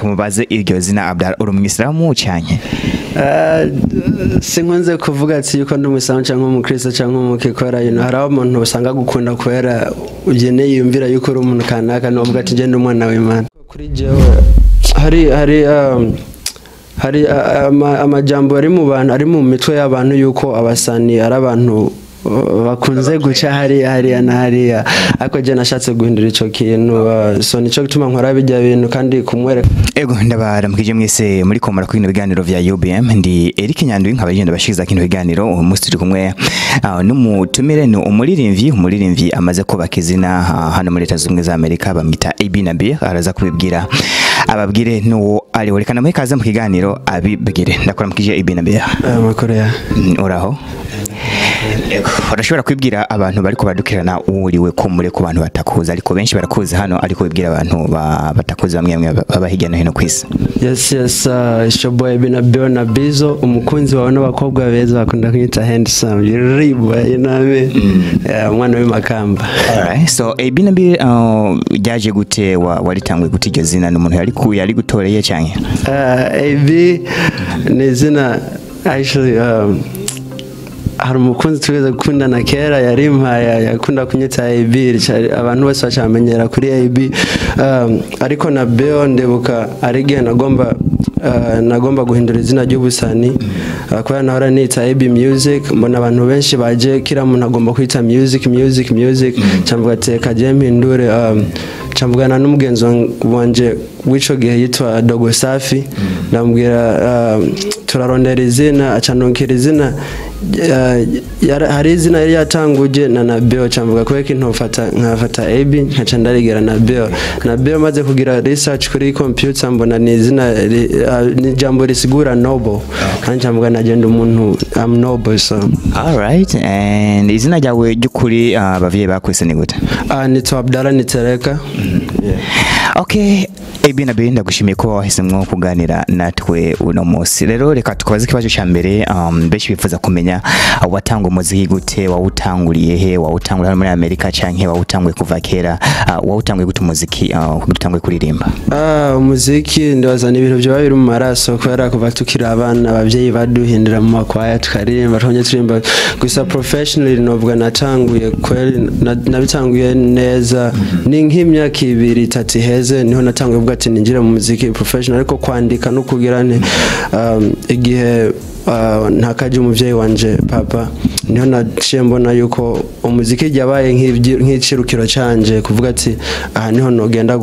tumubaze iryo zina Abdallah uri umwisilamu cyane sinkunze kuvuga ati yuko ndi umusilamu cyangwa umukristo cyangwa umukikora hari umuntu usanga gukunda kubera ugeneye yumvira yuko uri umuntu kanaka n'uvuga ati ngende umwana w'Imana kuri jewe hari amajambo ari mu bantu ari mu mitwe y'abantu yuko abasani ari abantu bakunze guca hariya na hariya ariko je nashatse guhindura ico kintu so nico gituma nkora bijya bintu kandi kumwereka ego ndabaramukije mwese muri komara ku biganiro vya UBM ndi Eric Nyandwi nkabagenda bashikiza kino biganiro umunsi turi kumwe n'umutumire ni umuririmbyi amaze kubaka izina hano muri Leta Zunze Ubumwe za Amerika bamwita AB Nabil araza kubibwira ababwire n'uwo ari werekana muri kaza mu kiganiro abibwire ndakuramukije AB Nabil amakuru ya uraho urashobora kwibwira abantu bari kubadukirana uriwe ko muri ku bantu batakuza ariko benshi barakuza hano ariko bibwira abantu batakuza bamwe babahijya no hino kwisi yes shoboy Nabil Nabizo umukunzi wawe n'abakobwa beza bakunda kwita handsome ribo iname umwana w'imakamba alright so AB Nabil yaje gute waritanguye gute iryo zina n'umuntu yari gutoreye cyane AB ni zina actually hari umukunzi tugeze gukundana kera yari impaya yakunda kunyita AB abantu bose bacamenyera kuri AB ariko na Beo ndebuka arigihe nagomba guhindura izina ry'ubusani kubera nahora nita AB Music mbona abantu benshi baje kira muntu agomba kwita music cyamvuga teka je mpindure cyamvugana n'umugenzi wanje wico gihe yitwa Dogo Safi ndamubwira turarondera izina acanunkira izina hari izina yari yatanguje na Beo cyamvuga ko yake nkafata AB nkaca ndarigera na Beo maze kugira research kuri computer mbona ni izina ni jambo risigura noble kandi cyamvuga nagenda umuntu am noble so alright and izina ryawe ry'ukuri abavyeyi bakwese ni gute ni to Abdallah Nitereka okay AB Nabil ndagushimiye ko wahisemwe kuganira natwe uno munsi rero reka tukabaze kibazo cya mbere benshi bifuza kumenya watanga umuziki gute wawutanguriye he wawutanguriye muri Amerika canke wawutanguye kuva kera wawutanguye gute umuziki gutanguye kuririmba umuziki ndazana ibintu byo babiri mu maraso kwera kuva tukira abana abavyeyi baduhindira mu makwaya tukaririmba twonye turimba gusa professionally novuga natanguye kweri nabitanguye neza ni nk'imyaka 2-3 heze niho natanguye ati ninjire mu muziki professional ariko kwandika no kugirane igihe ntakaje umuvyeyi wanje papa niho naciye mbona yuko umuziki yabaye nk'icirukiro canje kuvuga ati aha niho nogenda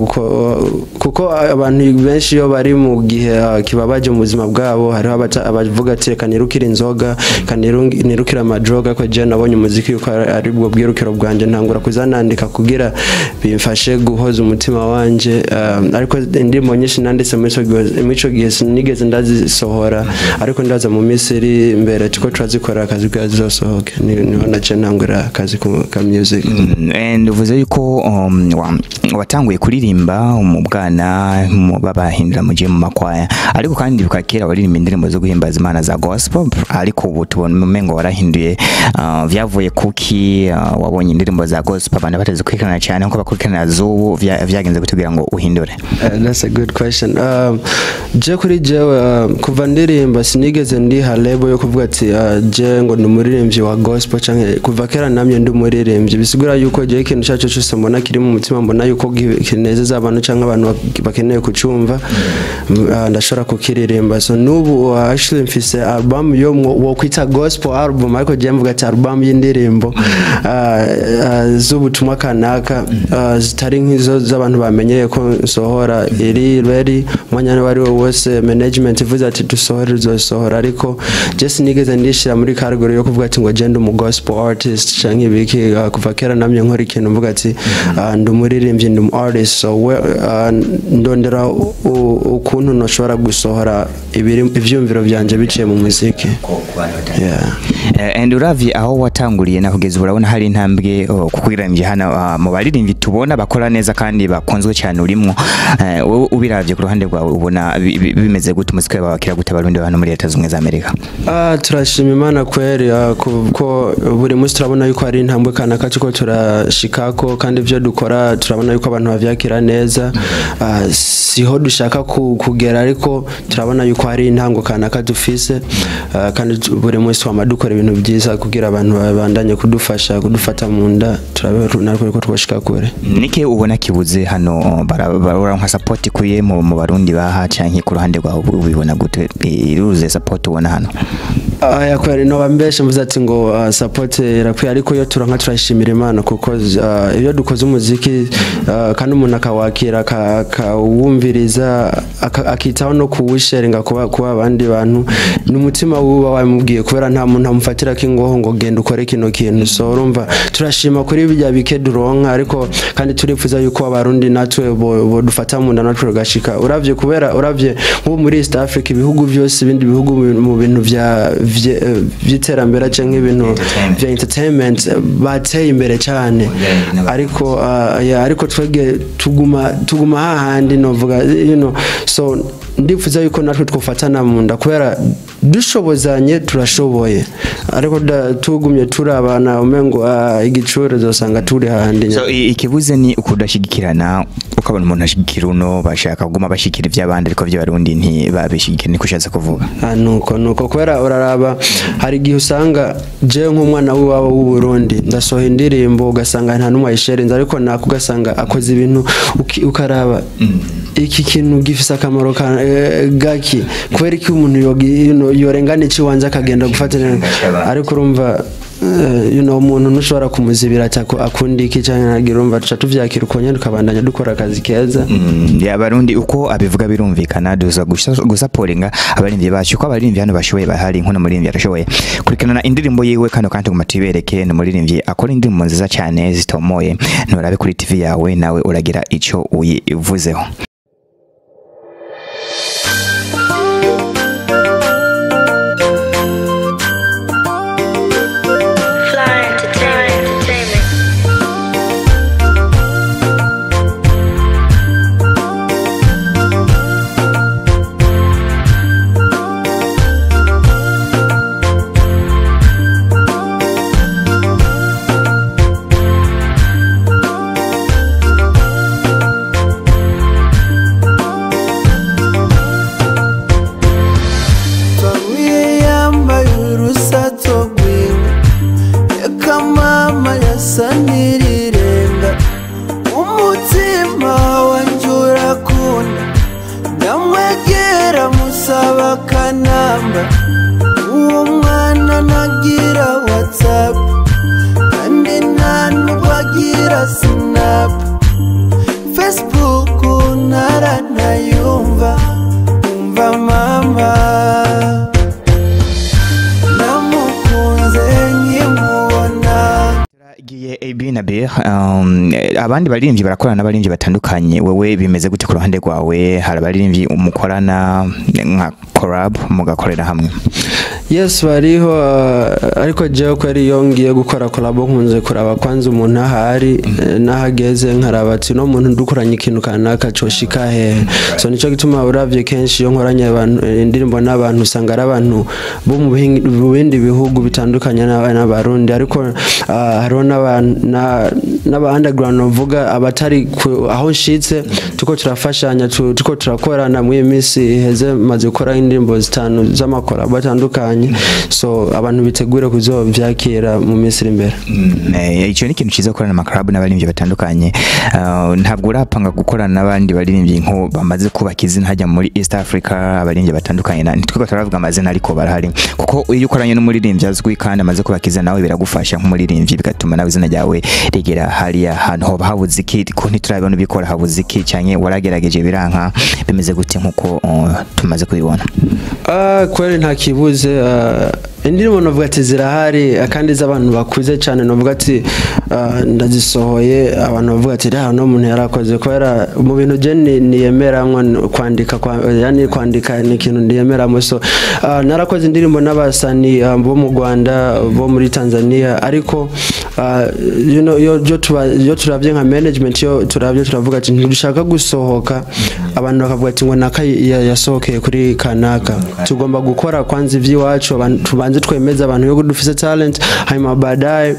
kuko abantu benshi yo bari mu gihe kibabaje mu buzima bwabo hariho abavuga ati kanirukira inzoga kanirukira amadroga ko je nabonye umuziki yuko ari bwo bwirukiro bwanje ntangura kuzanandika kugira bimfashe guhoza umutima wanje ariko ndimo nyinshi nanditse muri ico gihe sinigeze ndazisohora ariko ndaza mu Misiri mbere tuko turazikora akazi gazosohoke niho nace ntangura akazi ka music and uvuze yuko watanguye kuririmba umubwana babahindura mu gihe mu makwaya ariko kandi bukakera waririmba indirimbo zo guhimbaza Imana za gospel ariko ubu tubona umengo warahinduye vyavuye kuki wabonye indirimbo za gospel abantu batazi kwikana cyane nko bakurikana zubu vyagenze kutugira ngo uhindure that's a good question je kuri jewe kuva ndirimba sinigeze ndi halebo yo kuvuga ati je ngo ndumuririmbyi wa gospel canke kuva kera namye ndumuririmbyi bisigura yuko je ikintu cyacu cyose mbona kiri mu mutima mbona yuko kinezeza abantu canke abantu bakeneye kucumva ndashora kukiririmba so nubu actually mfise album yo wo kwita gospel album ariko je mvuga ati album y'indirimbo z'ubutumwa kanaka zitari nk'izo z'abantu bamenyeye ko sohora iri ready mwanya wari wose management ivuze ati dusohora uzosohora ariko just nigeze ndishira muri category yo kuvuga ati ngo genda mu gospel artist canke ibiki kuva kera namye nkora ikintu mvuga ati ndumuririmbyi ndum artist so ndondera ukuntu noshobora gusohora ivyumviro byanje biciye mu muziki and uravye aho watanguriye na kugeza urabona hari intambwe kukugirambye hana mu baririmbyi tubona bakora neza kandi bakonzwe cyane urimo ubiravye ku ruhande rwawe ubona bimeze gute umuziki wawe bakira gute barundi hano muri Leta Zunze Ubumwe za Amerika turashima Imana kweri ko buri munsi turabona yuko ari intambwe kanaka tuko turashikako kandi ivyo dukora turabona yuko abantu bavyakira neza siho dushaka kugera ariko turabona yuko hari intambwe kanaka dufise kandi buri munsi twamadukora ibintu byiza kugira abantu babandanye kudufasha kudufata mu nda turabona ko twashika kure. Nike ubona kibuze hano barabara nka support kuye mu barundi baha canke ku ruhande rwaho ubibona gute iruze support ubona hano? Aya kwari no bambeshe mvuze ati ngo support irakwiye ariko yo turanka turashimira Imana kuko iyo dukoze umuziki kandi umuntu akawakira akawumviriza akitaho no kuwisharinga kuba abandi bantu n'umutima wuba wamubwiye kubera nta muntu amufatira kingoho ngo genda ukore kino kintu so urumva turashima kuri bijya bike duronka ariko kandi turifuza yuko abarundi natwe bo dufata mu nda natwe gashika uravye kubera uravye nko muri East Africa ibihugu byose ibindi bihugu mu bintu vy'iterambere canke ibintu vya entertainment bateye imbere cyane ariko twege tuguma hahandi novuga so ndifuza yuko natwe twofatana mu nda kubera dushobozanye turashoboye ariko tugumye turabana umengo igicure zosanga turi hahandi. So ikibuze ni ukudashigikirana ukabona umuntu ashigikira uno bashaka kuguma bashikira ivy'abandi ariko vy'abarundi ntibabishigikira niko ushatse kuvuga. Nuko kubera uraraba hari gihe usanga je nk'umwana w'iwabo w'u Burundi ndasoha indirimbo ugasanga nta numwe ayisharinze ariko nakugasanga akoze ibintu ukaraba iki kintu gifise akamaro gaki kubera iki umuntu yorengana iki wanje akagenda gufatira ariko urumva umuntu nushobora kumuzibira cyako akundi iki cyane nagira urumva tuvyakira ukonye tukabandanya dukora akazi keza. Abarundi uko abivuga birumvikana duza gusaporinga abarimvye bacu ko abarimvye hano bashoboye bahari nkono murimvye arashoboye kurikana indirimbo yiwe kano kandi ngumatibereke no muririmvye akora indirimbo nziza cyane zitomoye nurabe kuri TV yawe nawe uragira ico uyivuzeho. Abandi baririmbyi barakorana n'abaririmbyi batandukanye wewe bimeze gute ku ruhande rwawe hari abaririmbyi umukorana nka collab mugakorera hamwe? Yes bariho ariko jewe ko ari yongiye gukora collab nkunze kuraba kwanza umuntu ahari nahageze nkaraba ati no muntu dukoranye ikintu kanaka coshika he so nico gituma uravye kenshi yo nkoranye abantu indirimbo n'abantu usanga ari abantu bo mu bindi bihugu bitandukanye n'abarundi ariko hariho n'aba underground uvuga abatari aho nshitse tuko turafashanya tuko turakorana mu minsi heze maze gukora indirimbo 5 z'amakora batandukanye so abantu bitegure kuzovyakira mu Misiri imbere. Ico ni ikintu ciza gukorana n'amaklabu n'abaririmbyi batandukanye ntabwo urapanga gukorana n'abandi baririmbyi nko bamaze kubaka izina hajya muri East Africa abaririmbyi batandukanye nitwe turavuga amazina ariko barahari kuko iyo ukoranye n'umuririmbyi azwi kandi amaze kubaka izina nawe biragufasha nk'umuririmbyi bigatuma nawe izina ryawe rigera hariya ahantu ho habuze iki ko ntiturabona ubikora habuze iki cyane waragerageje biranka bimeze gute nkuko tumaze kubibona? Kweli nta kibuze indirimbo novuga ati zirahari kandi z'abantu bakuze cyane novuga ati ndazisohoye abantu bavuga ati no muntu yarakoze kwera mu bintu je niyemeramwe kwandika yani kwandika ni ikintu ndiyemeramo so narakoze indirimbo n'abasani bo mu Rwanda bo muri Tanzania ariko you know yo turavye nka management yo turavye turavuga ati ntidushaka gusohoka abantu bakavuga ati ngo naka yasohokeye kuri kanaka tugomba gukora kwanza ivy'iwacu abantu tubanze twemeza abantu yo dufise talent hanyuma baadaye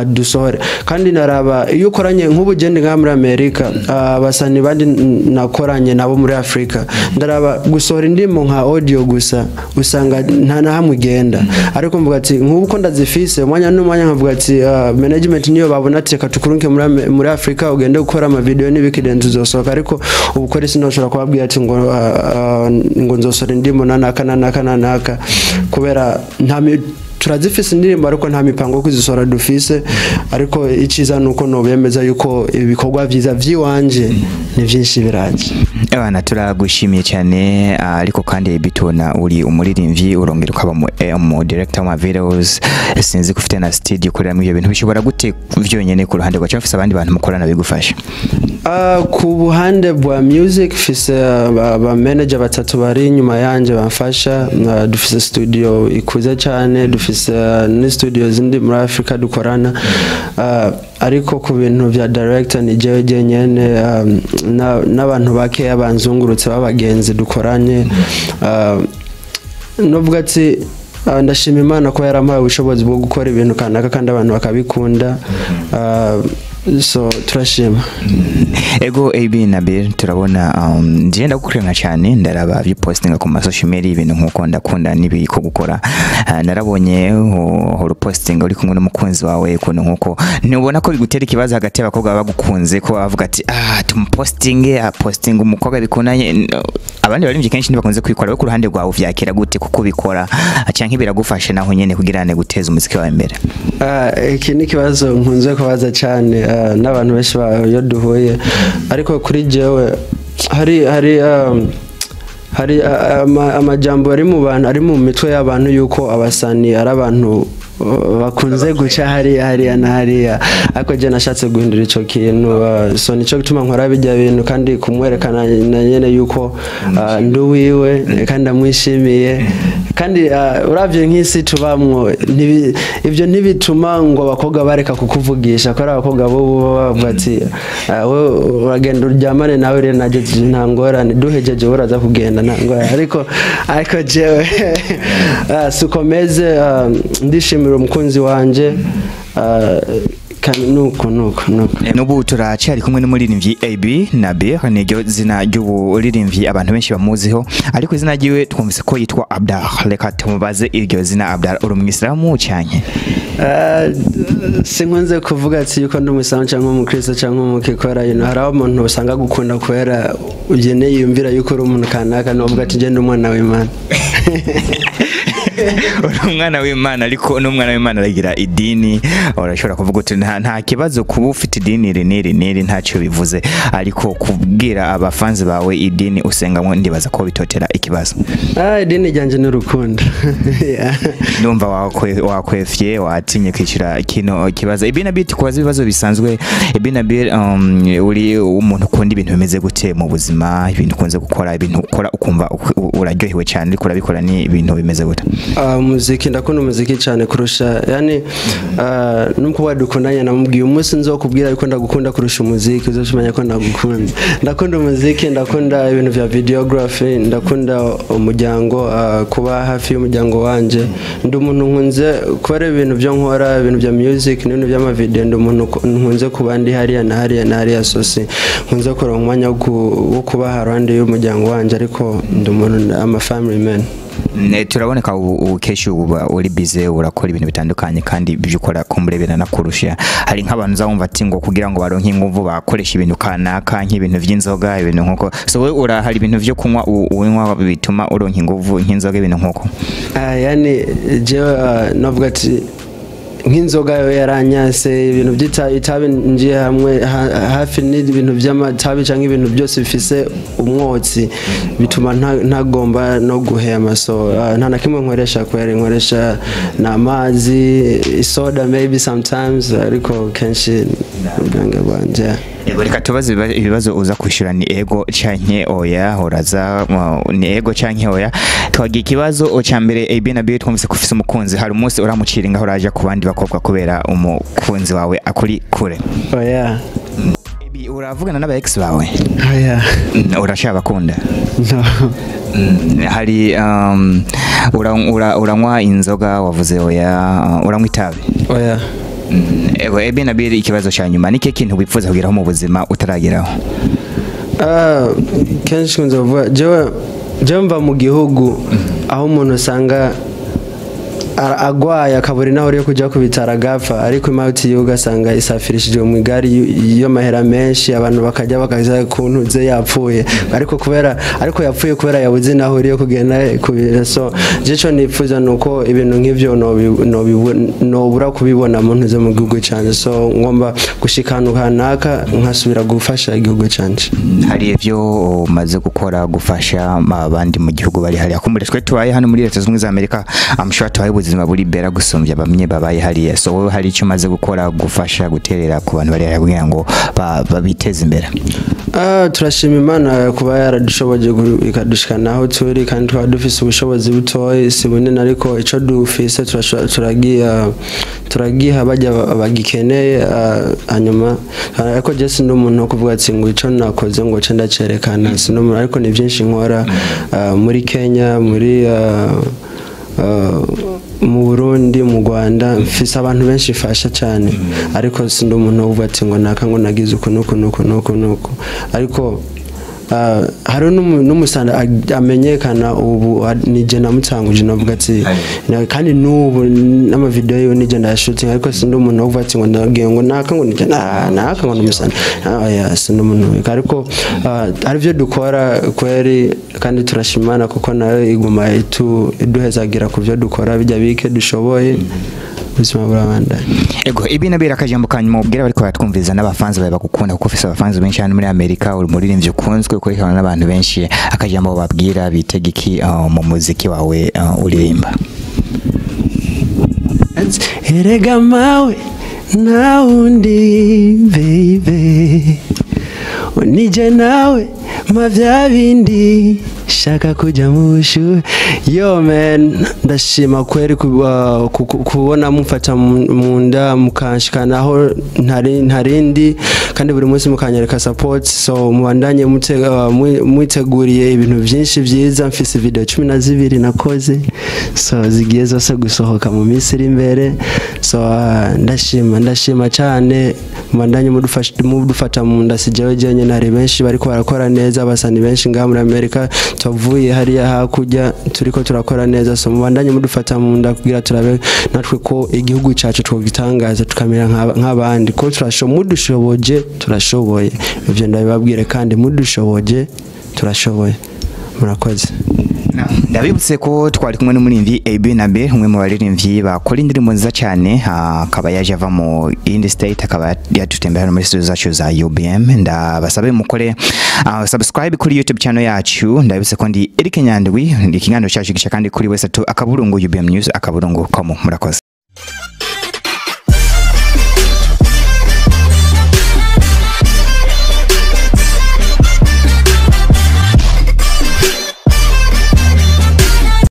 dusohore kandi naraba iyo ukoranye nk'ubugende nka muri Amerika abasani bandi nakoranye nabo muri Afrika ndaraba gusohora indimo nka audio gusa usanga nta na hamwe igenda ariko mvuga ati nk'uko ndazifise umwanya n'umwanya nkavuga ati management niyo babona ati reka tukurunke muri Afrika ugende gukora ama video n'ibikidenzo uzosohoka ariko ubukore sinoshobora kubabwira ati ngo nzosohora indimo nanaka kubera nta turazifise indirimbo ariko nta mipango kuzisora dufise ariko iciza nuko no bemeza yuko ibikorwa vyiza vyiwanje ni vyinshi biraje abana turagushimiye cyane ariko kandi bitona uri umuririmvyi urongera ukaba mu director wa videos sinzi kufite na studio kurira mu bintu bishobora gute vyonyene ku ruhande rwacu afise abandi bantu mukorana bigufasha ku buhande bwa music fise ba manager batatu bari inyuma yanje bamfasha dufise studio ikuze cyane dufise ni studio zindi muri Afrika dukorana ariko ku bintu vya director ni jewe nyene n'abantu bake abanzungurutse babagenzi dukoranye novuga ati ndashima Imana ko yarampaye ubushobozi bwo gukora ibintu kanaka kandi abantu bakabikunda so turashima ego AB Nabil turabona ngenda gukurana cyane ndaraba vyo postinga ku social media ibintu nkuko ndakunda nibiko gukora narabonye ho postinga uri kumwe n'umukunzi wawe kuno nkuko ntubona ko bigutera ikibazo hagati y'abakobwa bagukunze ko bavuga ati tumupostinge posting umukobwa bikunanye abandi bari kenshi ntibakunze kwikora we ku ruhande rwawe vyakira gute kuko bikora cyangwa biragufasha naho nyene kugirane guteza umuziki wawe imbere iki ni kibazo nkunze kubaza cyane n'abantu benshi yo duhuye ariko kuri jewe hari amajambo ari mu bantu ari mu mitwe y'abantu yuko abasani ari abantu bakunze guca hariya na hariya ariko je nashatse guhindura ico kintu so nico gituma nkora bijya bintu kandi kumwerekana na nyene yuko nduwiwe kandi amwishimiye kandi uravye nk'isi tubamwo ivyo ntibituma ngo abakobwa bareka kukuvugisha ko abakobwa bo bavuga ati we uragenda uryamane nawe rero nageje ntangorane duhejeje uraza kugenda ntangorane ariko jewe sukomeze ndishimira umukunzi wanje nuko nubu turacari kumwe n'umuririmvyi AB Nabil niryo zina ry'uburirimvyi abantu benshi bamuziho ariko izina ryiwe twumvise ko yitwa Abdar reka tumubaze iryo zina Abdar uri umuyisilamu cyane sinkunze kuvuga ati yuko ndi umuyisilamu cyangwa umukristo cyangwa umukikora hari umuntu usanga gukunda kubera ugene yumvira yuko uri umuntu kanaka novuga ati ngende umwana w'Imana umwana w'Imana ariko n'umwana w'Imana aragira idini urashobora kuvuga uti nta kibazo kuba ufite idini rineri ntacyo bivuze ariko kubwira abafanzi bawe idini usengamo ndibaza ko bitotera ikibazo idini ryanje n'urukundo ndumva wakwefye watinye kwicira kino kibazo AB Nabil kubaza ibibazo bisanzwe AB Nabil uri umuntu ukunda ibintu bimeze gute mu buzima ibintu ukunze gukora ibintu ukora ukumva uraryohewe cyane ariko urabikora ni ibintu bimeze gute muziki ndakunda umuziki cyane kurusha yani nuko wadukundanye namubwiye umunsi nzokubwira yuko ndagukunda kurusha umuziki uzoshimanya ko ndakunda umuziki ndakunda ibintu vya videography ndakunda umuryango kuba hafi y'umuryango wanje ndi umuntu nkunze gukora ibintu byo nkora ibintu vya music n'ibintu by'ama video ndi umuntu nkunze kuba ndi hariya na hariya sosi nkunze kuronka umwanya wo kuba harande y'umuryango wanje ariko ndi umuntu ama family man turaboneka ubu keshi ubu uri bize urakora ibintu bitandukanye kandi byukora kumburebera nakurusha hari nk'abantu zawumva ati ngo kugira ngo baronke inguvu bakoresha ibintu kanaka nk'ibintu vy'inzoga ibintu nkuko so we urahari ibintu vyo kunywa uwinywa bituma uronka inguvu nk'inzoga ibintu nkuko yani je novuga ati nk'inzoga yo yaranyase ibintu by'itabi ngiye hamwe hafi n'ibintu by'amatabi cyangwa ibintu byose bifise umwotsi bituma ntagomba no guhema so nta nakimwe nkoresha kwera nkoresha n'amazi soda maybe sometimes ariko kenshi ubwange bwanje Ego reka tubaze ibibazo uza kwishura ni ego canke oya horaza ni ego canke oya twagiye ikibazo cya mbere AB na B twumvise ko ufise umukunzi hari umunsi uramuciringa aho raje ku bandi bakobwa kubera umukunzi wawe akuri kure oya AB uravugana n'aba ex bawe oya urashaka bakunda no hari uranywa inzoga wavuze oya uranywa itabi oya ego AB na B ikibazo cya nyuma nike kintu wipfuza kugeraho mu buzima utarageraho kenshi kunze kuvuga jewe mva mu gihugu aho umuntu usanga agwaye akabura naho yo kujya ku bitaro agapfa ariko imauti yo ugasanga isafirishijwe mu igari yo mahera menshi abantu bakajya bakaza kuntuze yapfuye ariko yapfuye kubera yabuze naho yo kugenda so jico nipfuza nuko ibintu nk'ivyo nobura kubibona mu ntuze mu gihugu cyane so ngomba gushikanuka naka nkasubira gufasha igihugu cyanje hari ivyo umaze gukora gufasha abandi mu gihugu bari hari akumbure twe tubaye hano muri Leta z'Ubumwe za Amerika amshwa tubaye ubuzima buri bera gusumbya bamwe babaye hariya so wowe hari icyo umaze gukora gufasha guterera ku bantu bari kugira ngo babiteze imbere turashima Imana kuba yaradushoboje ikadushikana aho turi kandi twaba dufise ubushobozi butoyi si bunini ariko ico dufise turagiha bajya bagikeneye hanyuma ariko je sindi umuntu wo kuvuga ati ngo ico nakoze ngo ce ndacerekana sindi umuntu ariko ni byinshi nkora muri Kenya muri mu Burundi mu Rwanda mfise abantu benshi fasha cyane ariko sindi umuntu wo kuvuga ati ngo naka ngo nagize uko nuko ariko hari n'umusanda amenyekana ubu nije namutanguje navuga ati kandi n'ubu n'ama video yo nije ndashooting ariko sindi umuntu wo kuvuga ati ngo ndagiye ngo naka ngo nije naka ngo n'umusanda sindi umuntu ariko ari byo dukora kweri kandi turashimana kuko nayo iguma iduhezagira ku byo dukora bijya bike dushoboye ubuzima burabanda ego ibi nabira akajambo kanyuma ubwira bariko batwumviza n'abafanzi bawe bagukunda kuko ufise abafanzi benshi hano muri Amerika uri muririmbyi ukunzwe kurekana n'abantu benshi akajambo babwira bitegiki mu muziki wawe uririmba erega mawe na undi baby unije nawe mavyabindi shaka kuja mushu yo man ndashima kweri kubona mufata munda mukanshikana aho ntarindi kandi buri munsi mukanyereka support so mubandanye mwiteguriye ibintu byinshi byiza mfise video 12 nakoze so zigiye zose gusohoka mu minsi iri imbere so ndashima cyane mubandanye mudufata munda sijewe jenye nari benshi bariko barakora neza abasani benshi ngaha muri Amerika tuvuye hariya hakujya turiko turakora neza so mubandanye mudufata munda kugira turabe natwe ko igihugu cyacu twogitangaza tukamera nk'abandi ko mudushoboje turashoboye ivyo ndabibabwire kandi mudushoboje turashoboye murakoze ndabibutse ko twari kumwe n'umurimvyi AB na B umwe mu baririmbyi bakora indirimbo nziza cyane akaba yaje ava mu indi state akaba yatutembera muri studio zacu za UBM ndabasabe mukore subscribe kuri YouTube channel yacu ndabibutse ko ndi Eric Nyandwi ndi kiganiro cyacu gisha kandi kuri wese akaburungu UBM News akaburungu.com murakoze